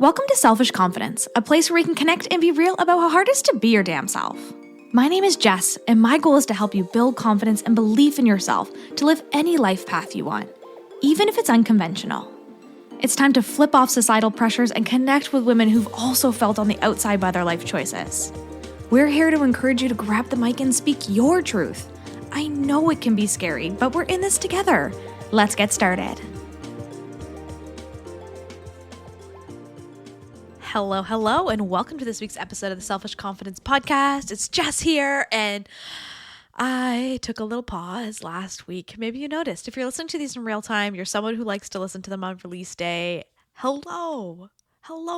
Welcome to Selfish Confidence, a place where we can connect and be real about how hard it is to be your damn self. My name is Jess, and my goal is to help you build confidence and belief in yourself to live any life path you want, even if it's unconventional. It's time to flip off societal pressures and connect with women who've also felt on the outside by their life choices. We're here to encourage you to grab the mic and speak your truth. I know it can be scary, but we're in this together. Let's get started. Hello, and welcome to this week's episode of the Selfish Confidence Podcast. It's Jess here, and I took a little pause last week. Maybe you noticed. If you're listening to these in real time, you're someone who likes to listen to them on release day. Hello,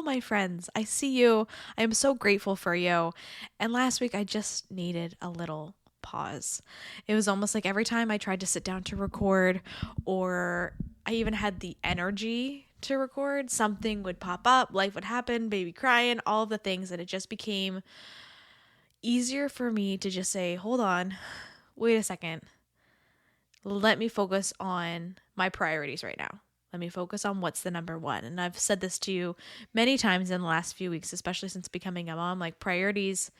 my friends. I see you. I am so grateful for you. And last week, I just needed a little pause. It was almost like every time I tried to sit down to record, or I even had the energy to record, something would pop up, life would happen, baby crying, all of the things, that it just became easier for me to just say, hold on, wait a second, let me focus on my priorities right now. Let me focus on what's the number one. And I've said this to you many times in the last few weeks, especially since becoming a mom, like priorities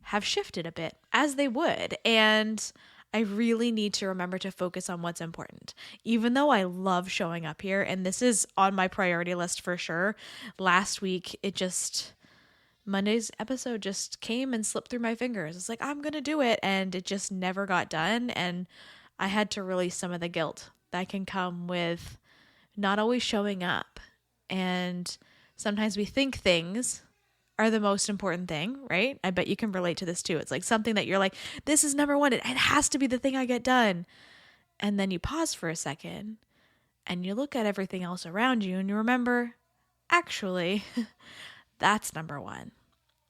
have shifted a bit, as they would. And I really need to remember to focus on what's important. Even though I love showing up here, and this is on my priority list for sure, last week, Monday's episode just came and slipped through my fingers. It's like, I'm going to do it. And it just never got done. And I had to release some of the guilt that can come with not always showing up. And sometimes we think things are the most important thing, right? I bet you can relate to this too. It's like something that you're like, this is number one. It has to be the thing I get done. And then you pause for a second and you look at everything else around you and you remember, actually, that's number one.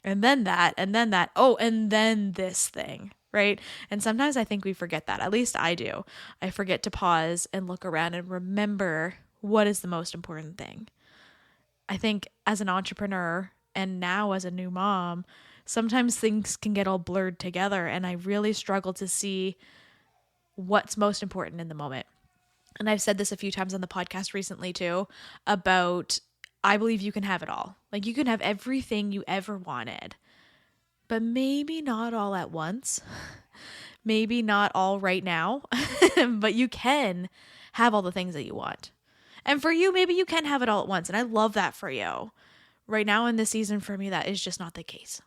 And then that, oh, and then this thing, right? And sometimes I think we forget that. At least I do. I forget to pause and look around and remember what is the most important thing. I think as an entrepreneur, and now as a new mom, sometimes things can get all blurred together, and I really struggle to see what's most important in the moment. And I've said this a few times on the podcast recently too, about I believe you can have it all. Like you can have everything you ever wanted, but maybe not all at once. Maybe not all right now, but you can have all the things that you want. And for you, maybe you can have it all at once. And I love that for you. Right now in this season, for me, that is just not the case,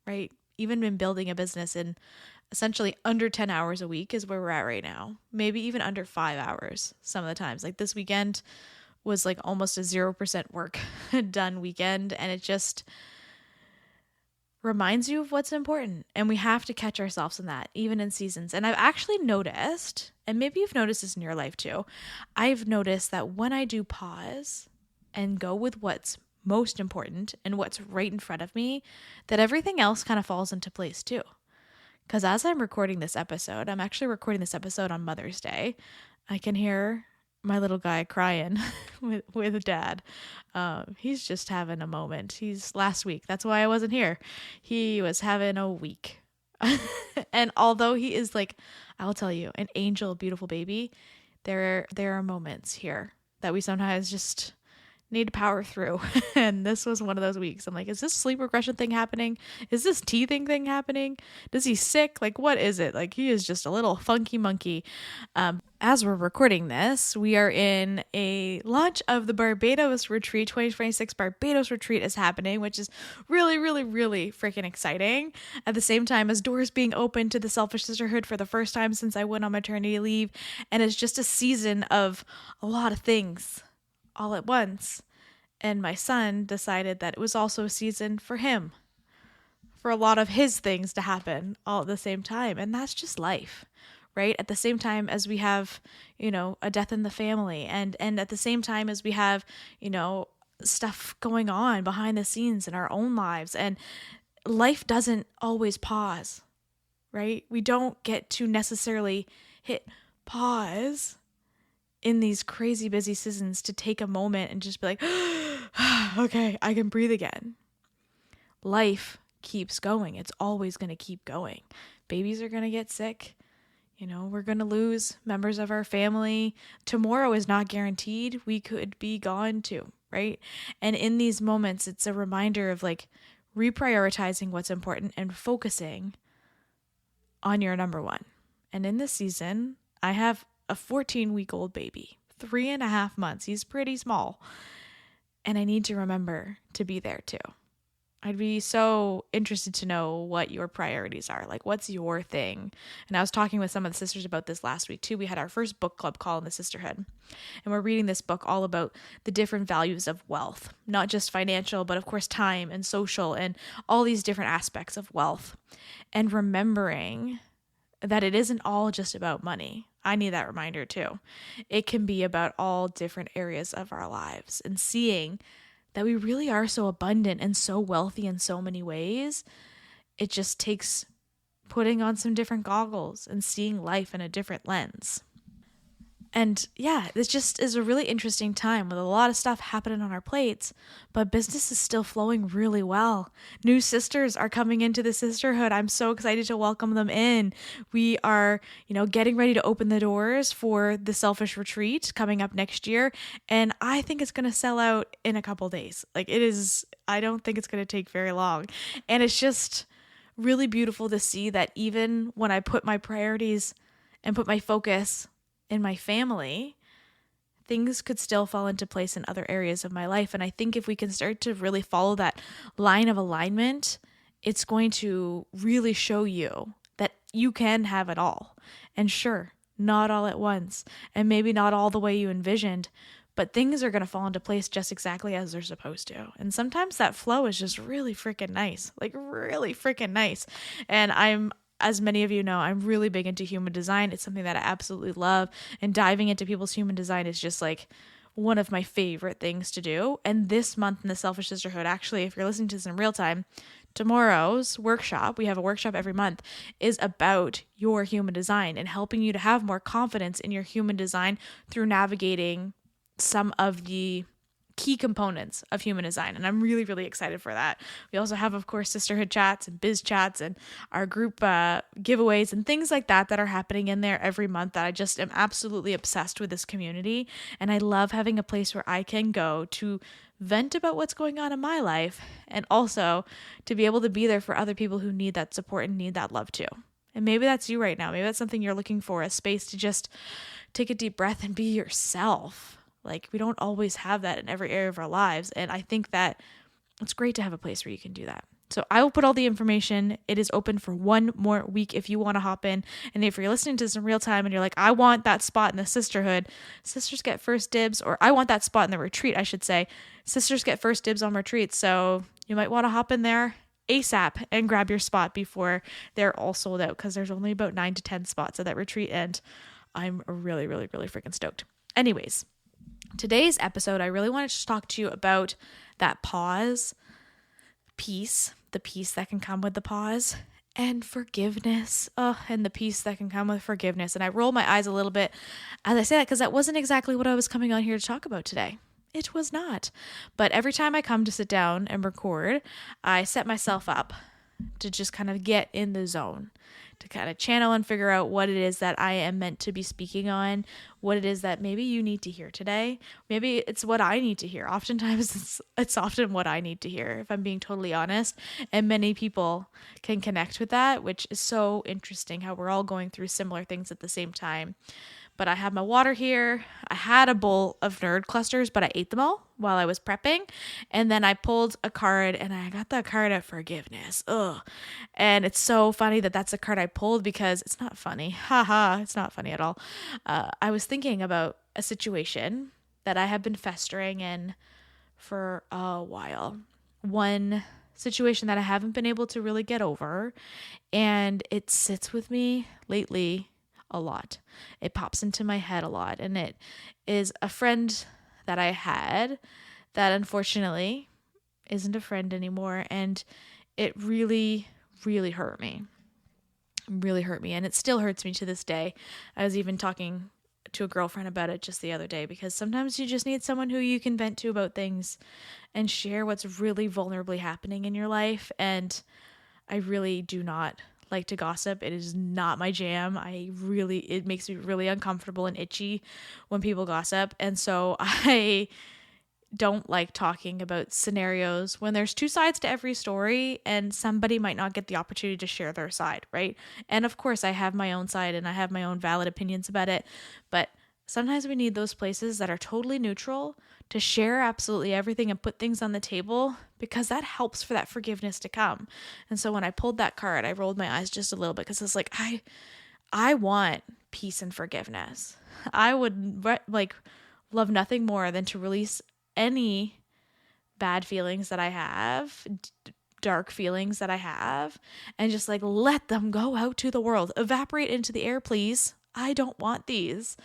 right? Even in building a business in essentially under 10 hours a week is where we're at right now. Maybe even under 5 hours some of the times. Like this weekend was like almost a 0% work done weekend. And it just reminds you of what's important. And we have to catch ourselves in that, even in seasons. And I've actually noticed, and maybe you've noticed this in your life too, I've noticed that when I do pause and go with what's most important and what's right in front of me, that everything else kind of falls into place too. Because as I'm recording this episode, I'm actually recording this episode on Mother's Day. I can hear my little guy crying with dad. He's just having a moment. Last week. That's why I wasn't here. He was having a week. And although he is like, I'll tell you, an angel, beautiful baby, there are moments here that we sometimes just need to power through. And this was one of those weeks. I'm like, is this sleep regression thing happening? Is this teething thing happening? Does he sick? Like, what is it? Like, he is just a little funky monkey. As we're recording this, we are in a launch of the Barbados retreat. 2026 Barbados retreat is happening, which is really, really, really freaking exciting. At the same time as doors being open to the Selfish Sisterhood for the first time since I went on maternity leave. And it's just a season of a lot of things all at once. And my son decided that it was also a season for him, for a lot of his things to happen all at the same time. And that's just life, right? At the same time as we have, a death in the family, and at the same time as we have, stuff going on behind the scenes in our own lives, and life doesn't always pause, right? We don't get to necessarily hit pause in these crazy busy seasons to take a moment and just be like, okay, I can breathe again. Life keeps going. It's always going to keep going. Babies are going to get sick. We're going to lose members of our family. Tomorrow is not guaranteed. We could be gone too, right? And in these moments, it's a reminder of like reprioritizing what's important and focusing on your number one. And in this season, I have a 14-week-old baby, 3.5 months. He's pretty small. And I need to remember to be there too. I'd be so interested to know what your priorities are. Like, what's your thing? And I was talking with some of the sisters about this last week too. We had our first book club call in the sisterhood. And we're reading this book all about the different values of wealth, not just financial, but of course time and social and all these different aspects of wealth. And remembering that it isn't all just about money. I need that reminder too. It can be about all different areas of our lives, and seeing that we really are so abundant and so wealthy in so many ways. It just takes putting on some different goggles and seeing life in a different lens. And yeah, this just is a really interesting time with a lot of stuff happening on our plates, but business is still flowing really well. New sisters are coming into the sisterhood. I'm so excited to welcome them in. We are, getting ready to open the doors for the Selfish Retreat coming up next year. And I think it's going to sell out in a couple days. Like it is, I don't think it's going to take very long. And it's just really beautiful to see that even when I put my priorities and put my focus in my family, things could still fall into place in other areas of my life. And I think if we can start to really follow that line of alignment, it's going to really show you that you can have it all. And sure, not all at once, and maybe not all the way you envisioned, but things are going to fall into place just exactly as they're supposed to. And sometimes that flow is just really freaking nice, like really freaking nice. And as many of you know, I'm really big into human design. It's something that I absolutely love. And diving into people's human design is just like one of my favorite things to do. And this month in the Selfish Sisterhood, actually, if you're listening to this in real time, tomorrow's workshop, we have a workshop every month, is about your human design and helping you to have more confidence in your human design through navigating some of the key components of human design. And I'm really, really excited for that. We also have, of course, sisterhood chats and biz chats and our group giveaways and things like that are happening in there every month that I just am absolutely obsessed with this community. And I love having a place where I can go to vent about what's going on in my life and also to be able to be there for other people who need that support and need that love too. And maybe that's you right now. Maybe that's something you're looking for, a space to just take a deep breath and be yourself. Like, we don't always have that in every area of our lives. And I think that it's great to have a place where you can do that. So I will put all the information. It is open for one more week if you want to hop in. And if you're listening to this in real time and you're like, I want that spot in the sisterhood, sisters get first dibs, or I want that spot in the retreat, I should say. Sisters get first dibs on retreats. So you might want to hop in there ASAP and grab your spot before they're all sold out, because there's only about 9 to 10 spots at that retreat. And I'm really, really, really freaking stoked. Anyways, today's episode, I really wanted to talk to you about that pause piece, the peace that can come with the pause, and forgiveness. And the peace that can come with forgiveness. And I roll my eyes a little bit as I say that, because that wasn't exactly what I was coming on here to talk about today. It was not. But every time I come to sit down and record, I set myself up to just kind of get in the zone, to kind of channel and figure out what it is that I am meant to be speaking on, what it is that maybe you need to hear today. Maybe it's what I need to hear. Oftentimes it's often what I need to hear, if I'm being totally honest. And many people can connect with that, which is so interesting how we're all going through similar things at the same time. But I have my water here. I had a bowl of nerd clusters, but I ate them all while I was prepping. And then I pulled a card and I got that card of forgiveness. Ugh. And it's so funny that that's the card I pulled, because it's not funny. Haha, it's not funny at all. I was thinking about a situation that I have been festering in for a while. One situation that I haven't been able to really get over. And it sits with me lately a lot. It pops into my head a lot. And it is a friend that I had that unfortunately isn't a friend anymore. And it really, really hurt me. Really hurt me. And it still hurts me to this day. I was even talking to a girlfriend about it just the other day, because sometimes you just need someone who you can vent to about things and share what's really vulnerably happening in your life. And I really do not like to gossip. It is not my jam. It makes me really uncomfortable and itchy when people gossip. And so I don't like talking about scenarios when there's two sides to every story and somebody might not get the opportunity to share their side, right? And of course, I have my own side and I have my own valid opinions about it, but sometimes we need those places that are totally neutral to share absolutely everything and put things on the table, because that helps for that forgiveness to come. And so when I pulled that card, I rolled my eyes just a little bit because it's like, I want peace and forgiveness. I would love nothing more than to release any bad feelings that I have, dark feelings that I have, and just like let them go out to the world. Evaporate into the air, please. I don't want these.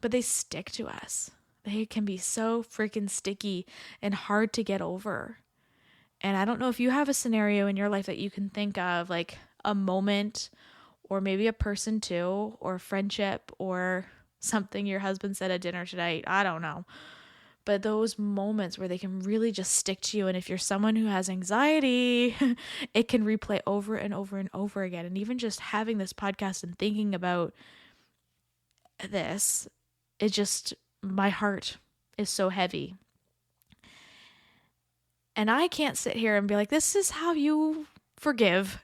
But they stick to us. They can be so freaking sticky and hard to get over. And I don't know if you have a scenario in your life that you can think of, like a moment or maybe a person too, or a friendship or something your husband said at dinner tonight. I don't know. But those moments where they can really just stick to you. And if you're someone who has anxiety, it can replay over and over and over again. And even just having this podcast and thinking about this, it just, my heart is so heavy. And I can't sit here and be like, this is how you forgive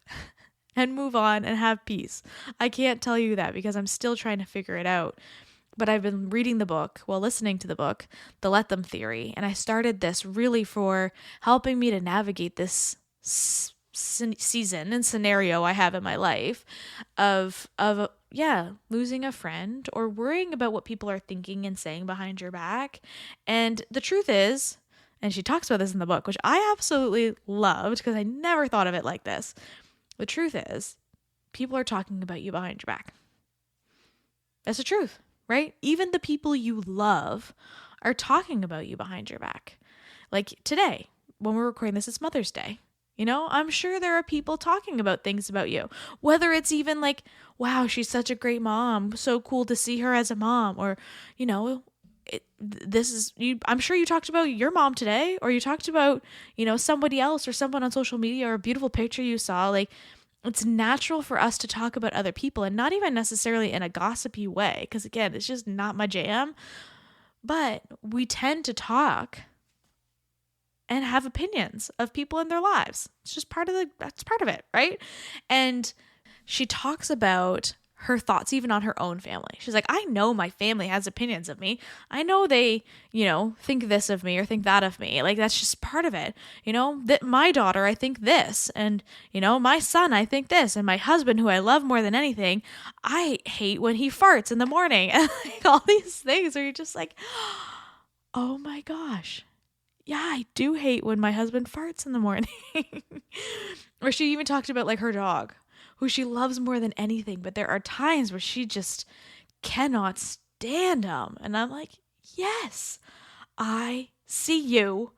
and move on and have peace. I can't tell you that because I'm still trying to figure it out. But I've been reading the book, listening to the book, The Let Them Theory. And I started this really for helping me to navigate this season and scenario I have in my life of losing a friend or worrying about what people are thinking and saying behind your back. And the truth is, and she talks about this in the book, which I absolutely loved because I never thought of it like this. The truth is, people are talking about you behind your back. That's the truth. Right? Even the people you love are talking about you behind your back. Like today, when we're recording this, it's Mother's Day. You know, I'm sure there are people talking about things about you, whether it's even like, wow, she's such a great mom. So cool to see her as a mom. Or, you know, I'm sure you talked about your mom today, or you talked about, you know, somebody else or someone on social media, or a beautiful picture you saw. Like, it's natural for us to talk about other people, and not even necessarily in a gossipy way, because again, it's just not my jam. But we tend to talk and have opinions of people in their lives. It's just that's part of it, right? And she talks about her thoughts even on her own family. She's like, I know my family has opinions of me. I know they, you know, think this of me or think that of me. Like, that's just part of it. You know, that my daughter, I think this, and, you know, my son, I think this, and my husband, who I love more than anything, I hate when he farts in the morning. And like all these things where you're just like, oh my gosh. Yeah, I do hate when my husband farts in the morning. Or she even talked about like her dog, who she loves more than anything, but there are times where she just cannot stand him. And I'm like, yes, I see you.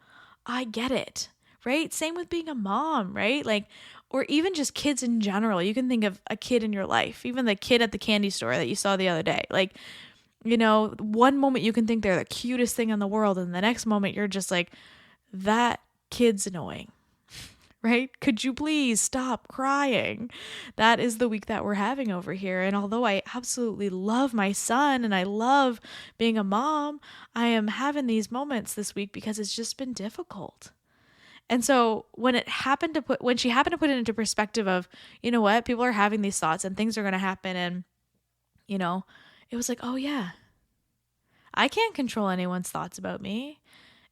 I get it, right? Same with being a mom, right? Like, or even just kids in general. You can think of a kid in your life, even the kid at the candy store that you saw the other day. Like, you know, one moment you can think they're the cutest thing in the world, and the next moment you're just like, that kid's annoying. Right? Could you please stop crying? That is the week that we're having over here. And although I absolutely love my son and I love being a mom, I am having these moments this week because it's just been difficult. And so when she happened to put it into perspective of, you know what, people are having these thoughts and things are going to happen. And, you know, it was like, oh yeah, I can't control anyone's thoughts about me.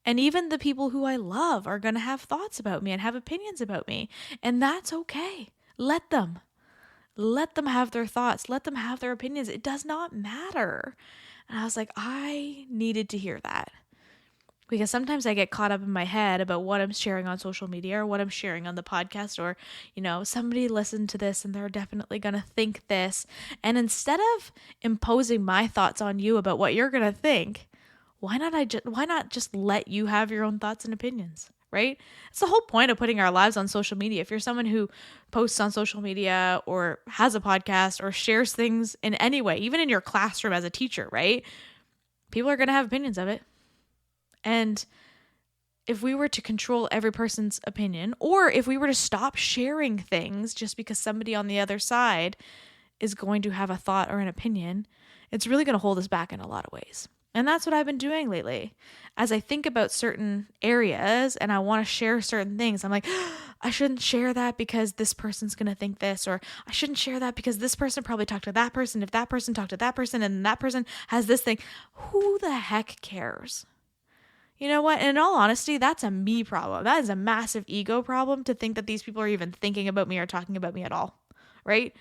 And even the people who I love are going to have thoughts about me and have opinions about me. And that's okay. Let them have their thoughts. Let them have their opinions. It does not matter. And I was like, I needed to hear that. Because sometimes I get caught up in my head about what I'm sharing on social media or what I'm sharing on the podcast, or, you know, somebody listened to this and they're definitely going to think this. And instead of imposing my thoughts on you about what you're going to think, why not just let you have your own thoughts and opinions, right? It's the whole point of putting our lives on social media. If you're someone who posts on social media or has a podcast or shares things in any way, even in your classroom as a teacher, right? People are going to have opinions of it. And if we were to control every person's opinion, or if we were to stop sharing things just because somebody on the other side is going to have a thought or an opinion, it's really going to hold us back in a lot of ways. And that's what I've been doing lately. As I think about certain areas and I want to share certain things, I'm like, I shouldn't share that because this person's going to think this, or I shouldn't share that because this person probably talked to that person. If that person talked to that person and that person has this thing, who the heck cares? You know what? In all honesty, that's a me problem. That is a massive ego problem to think that these people are even thinking about me or talking about me at all, right?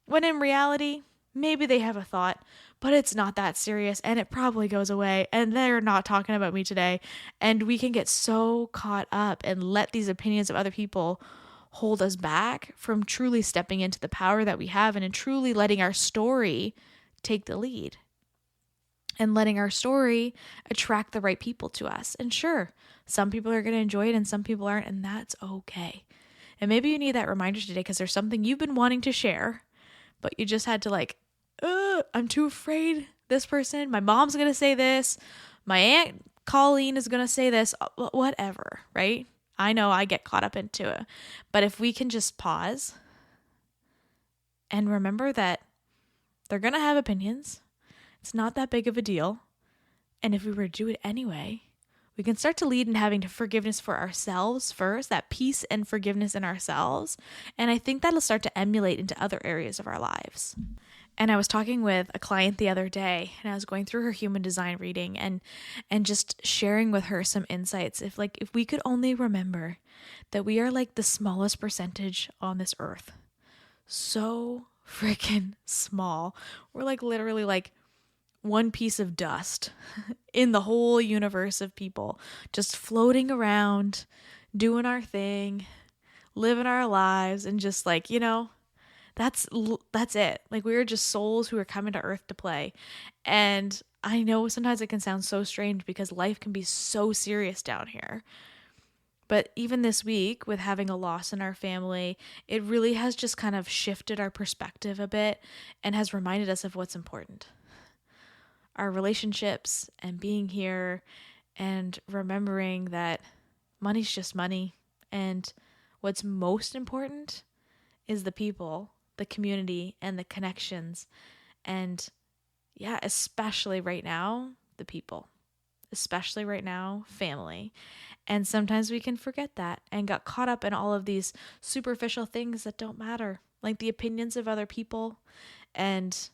When in reality, maybe they have a thought, but it's not that serious and it probably goes away and they're not talking about me today. And we can get so caught up and let these opinions of other people hold us back from truly stepping into the power that we have and in truly letting our story take the lead and letting our story attract the right people to us. And sure, some people are going to enjoy it and some people aren't, and that's okay. And maybe you need that reminder today because there's something you've been wanting to share, but you just had to I'm too afraid. This person, my mom's going to say this. My Aunt Colleen is going to say this, whatever, right? I know I get caught up into it. But if we can just pause and remember that they're going to have opinions, it's not that big of a deal. And if we were to do it anyway, we can start to lead in having forgiveness for ourselves first, that peace and forgiveness in ourselves. And I think that'll start to emulate into other areas of our lives. And I was talking with a client the other day and I was going through her human design reading and just sharing with her some insights. If we could only remember that we are like the smallest percentage on this earth. So freaking small. We're literally one piece of dust in the whole universe of people, just floating around, doing our thing, living our lives, and just that's it. We're just souls who are coming to earth to play. And I know sometimes it can sound so strange because life can be so serious down here. But even this week, with having a loss in our family, it really has just kind of shifted our perspective a bit and has reminded us of what's important. Our relationships and being here and remembering that money's just money. And what's most important is the people, the community, and the connections. And yeah, especially right now, the people. Especially right now, family. And sometimes we can forget that and got caught up in all of these superficial things that don't matter, like the opinions of other people and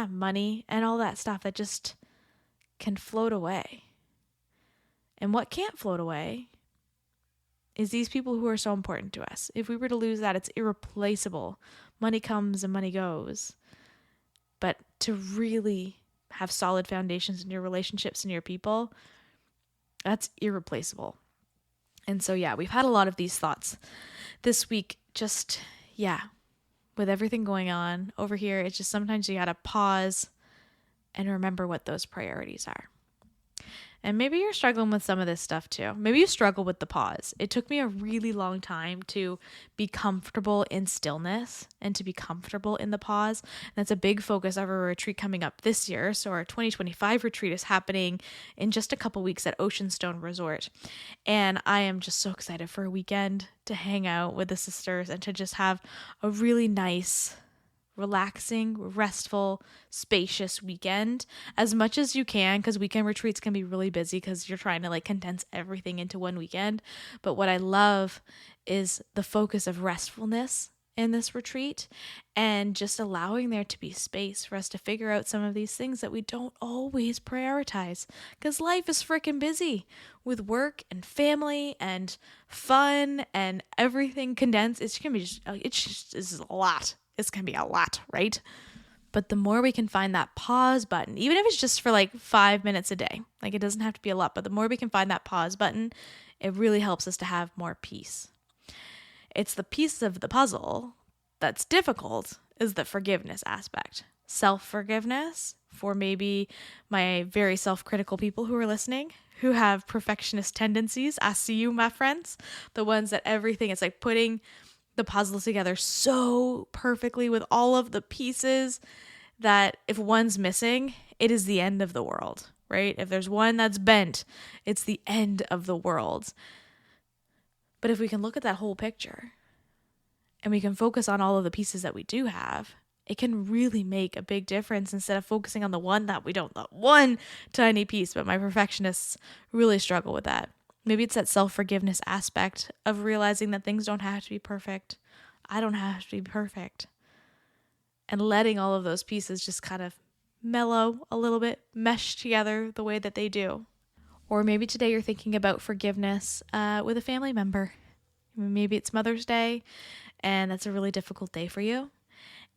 money and all that stuff that just can float away. And what can't float away is these people who are so important to us. If we were to lose that, it's irreplaceable. Money comes and money goes. But to really have solid foundations in your relationships and your people, that's irreplaceable. And so, we've had a lot of these thoughts this week. Just, with everything going on over here, it's just sometimes you got to pause and remember what those priorities are. And maybe you're struggling with some of this stuff too. Maybe you struggle with the pause. It took me a really long time to be comfortable in stillness and to be comfortable in the pause. And that's a big focus of our retreat coming up this year. So our 2025 retreat is happening in just a couple weeks at Oceanstone Resort. And I am just so excited for a weekend to hang out with the sisters and to just have a really nice, relaxing, restful, spacious weekend as much as you can, because weekend retreats can be really busy because you're trying to condense everything into one weekend. But what I love is the focus of restfulness in this retreat and just allowing there to be space for us to figure out some of these things that we don't always prioritize, because life is freaking busy with work and family and fun and everything condensed. It's a lot. It's going to be a lot, right? But the more we can find that pause button, even if it's just for 5 minutes a day, it doesn't have to be a lot, but the more we can find that pause button, it really helps us to have more peace. It's the piece of the puzzle that's difficult is the forgiveness aspect. Self-forgiveness for maybe my very self-critical people who are listening, who have perfectionist tendencies. I see you, my friends. The ones that everything, it's like putting the puzzle together so perfectly with all of the pieces that if one's missing, it is the end of the world, right? If there's one that's bent, it's the end of the world. But if we can look at that whole picture and we can focus on all of the pieces that we do have, it can really make a big difference instead of focusing on the one tiny piece. But my perfectionists really struggle with that. Maybe it's that self-forgiveness aspect of realizing that things don't have to be perfect. I don't have to be perfect. And letting all of those pieces just kind of mellow a little bit, mesh together the way that they do. Or maybe today you're thinking about forgiveness with a family member. Maybe it's Mother's Day and that's a really difficult day for you.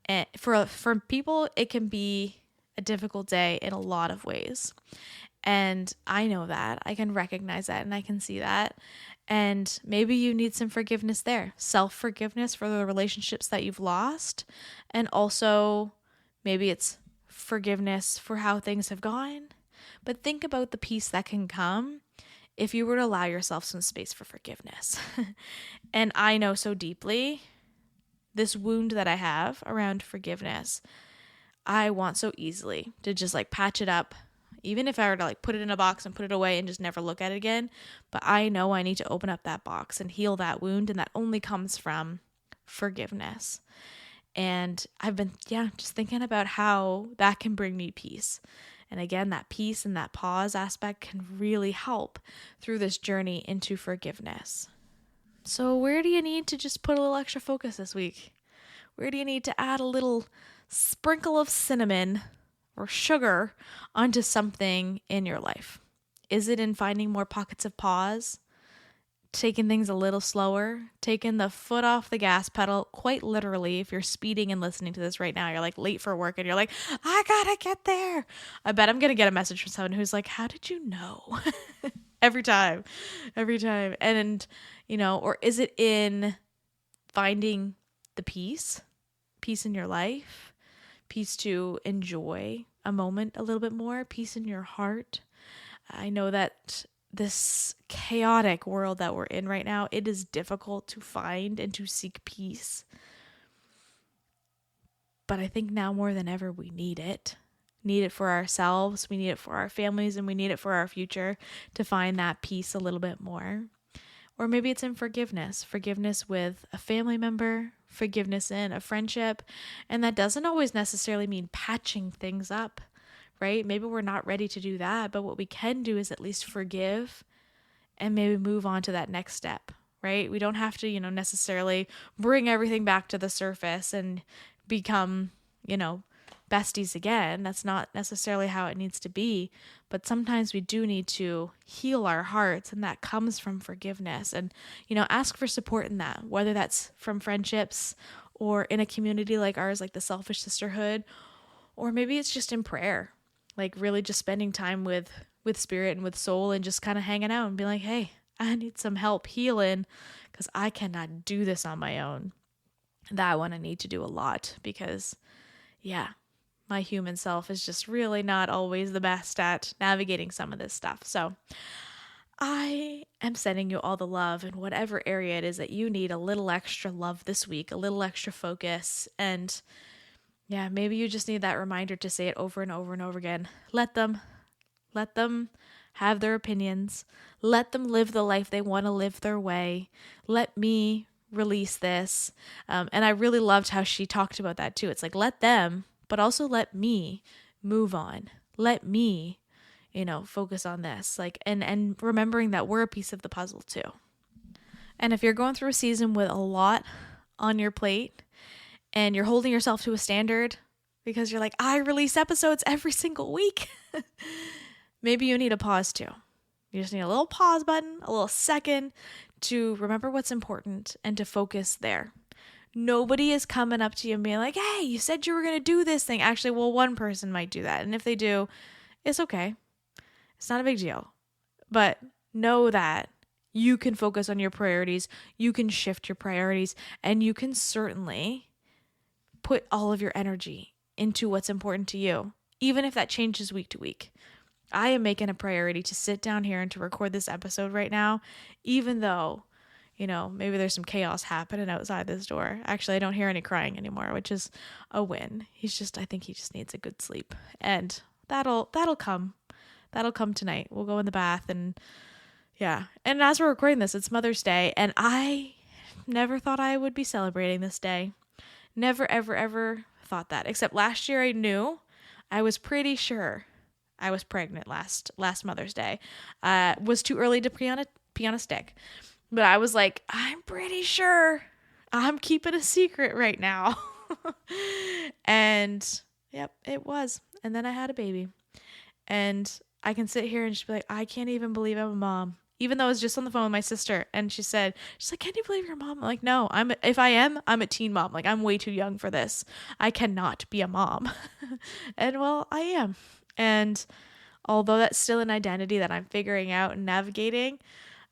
And for people, it can be a difficult day in a lot of ways. And I know that. I can recognize that and I can see that. And maybe you need some forgiveness there. Self-forgiveness for the relationships that you've lost. And also maybe it's forgiveness for how things have gone. But think about the peace that can come if you were to allow yourself some space for forgiveness. And I know so deeply this wound that I have around forgiveness. I want so easily to just like patch it up, even if I were to like put it in a box and put it away and just never look at it again. But I know I need to open up that box and heal that wound. And that only comes from forgiveness. And I've been, just thinking about how that can bring me peace. And again, that peace and that pause aspect can really help through this journey into forgiveness. So where do you need to just put a little extra focus this week? Where do you need to add a little sprinkle of cinnamon or sugar onto something in your life? Is it in finding more pockets of pause? Taking things a little slower? Taking the foot off the gas pedal? Quite literally, if you're speeding and listening to this right now, you're like late for work and you're like, I gotta get there. I bet I'm gonna get a message from someone who's like, how did you know? Every time. And, or is it in finding the peace in your life, peace to enjoy a moment a little bit more, peace in your heart? I know that this chaotic world that we're in right now, it is difficult to find and to seek peace. But I think now more than ever, we need it. Need it for ourselves, we need it for our families, and we need it for our future to find that peace a little bit more. Or maybe it's in forgiveness with a family member, forgiveness in a friendship. And that doesn't always necessarily mean patching things up, right? Maybe we're not ready to do that, but what we can do is at least forgive and maybe move on to that next step, right? We don't have to, necessarily bring everything back to the surface and become, besties again. That's not necessarily how it needs to be, but sometimes we do need to heal our hearts, and that comes from forgiveness. And, ask for support in that, whether that's from friendships or in a community like ours, like the Selfish Sisterhood, or maybe it's just in prayer, like really just spending time with spirit and with soul and just kind of hanging out and be like, hey, I need some help healing because I cannot do this on my own. That one I need to do a lot because, my human self is just really not always the best at navigating some of this stuff. So I am sending you all the love in whatever area it is that you need a little extra love this week, a little extra focus. And maybe you just need that reminder to say it over and over and over again. Let them have their opinions. Let them live the life they want to live their way. Let me release this. And I really loved how she talked about that too. It's like, let them, but also let me move on. Let me, focus on this. Like, and remembering that we're a piece of the puzzle too. And if you're going through a season with a lot on your plate and you're holding yourself to a standard because you're like, I release episodes every single week, maybe you need a pause too. You just need a little pause button, a little second to remember what's important and to focus there. Nobody is coming up to you and being like, hey, you said you were going to do this thing. Actually, well, one person might do that. And if they do, it's okay. It's not a big deal. But know that you can focus on your priorities. You can shift your priorities. And you can certainly put all of your energy into what's important to you, even if that changes week to week. I am making a priority to sit down here and to record this episode right now, even though, maybe there's some chaos happening outside this door. Actually, I don't hear any crying anymore, which is a win. I think he just needs a good sleep, and that'll come. That'll come tonight. We'll go in the bath and And as we're recording this, it's Mother's Day, and I never thought I would be celebrating this day. Never, ever, ever thought that. Except last year I knew. I was pretty sure I was pregnant last Mother's Day. Was too early to pee on a stick. But I was like, I'm pretty sure I'm keeping a secret right now. And yep, it was. And then I had a baby. And I can sit here and just be like, I can't even believe I'm a mom. Even though I was just on the phone with my sister and she's like, can you believe you're a mom? I'm like, no, if I am, I'm a teen mom. Like, I'm way too young for this. I cannot be a mom. And well, I am. And although that's still an identity that I'm figuring out and navigating,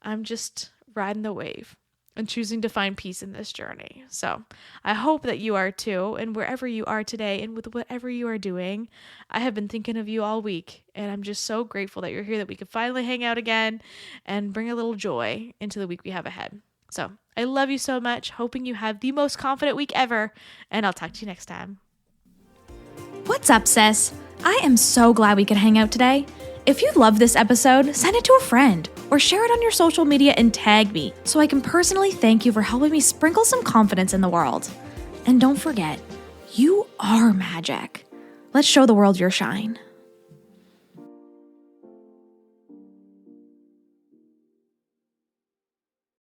I'm just riding the wave and choosing to find peace in this journey. So I hope that you are too. And wherever you are today and with whatever you are doing, I have been thinking of you all week. And I'm just so grateful that you're here, that we could finally hang out again and bring a little joy into the week we have ahead. So I love you so much. Hoping you have the most confident week ever. And I'll talk to you next time. What's up, sis? I am so glad we could hang out today. If you love this episode, send it to a friend or share it on your social media and tag me so I can personally thank you for helping me sprinkle some confidence in the world. And don't forget, you are magic. Let's show the world your shine.